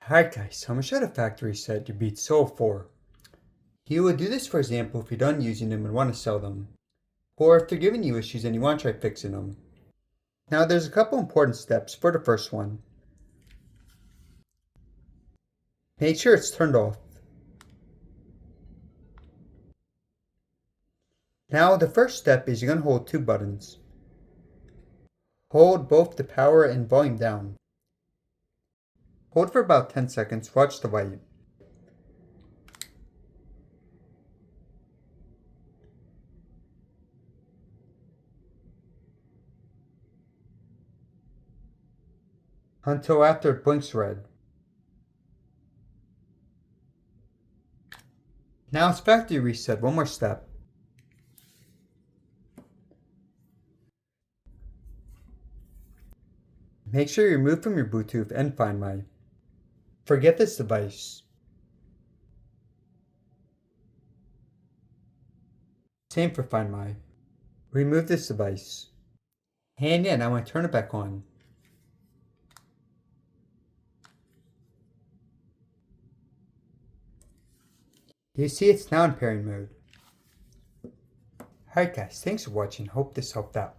Alright guys, I'm going to show the factory reset to beat Soul 4. You would do this for example if you're done using them and want to sell them, or if they're giving you issues and you want to try fixing them. Now there's a couple important steps for the first one. Make sure it's turned off. Now the first step is you're going to hold two buttons. Hold both the power and volume down. Hold for about 10 seconds, watch the light. Until after it blinks red. Now it's factory reset, one more step. Make sure you remove from your Bluetooth and Find My. Forget this device. Same for Find My. Remove this device. And yeah, now I turn it back on. You see it's now in pairing mode. Alright guys, thanks for watching, hope this helped out.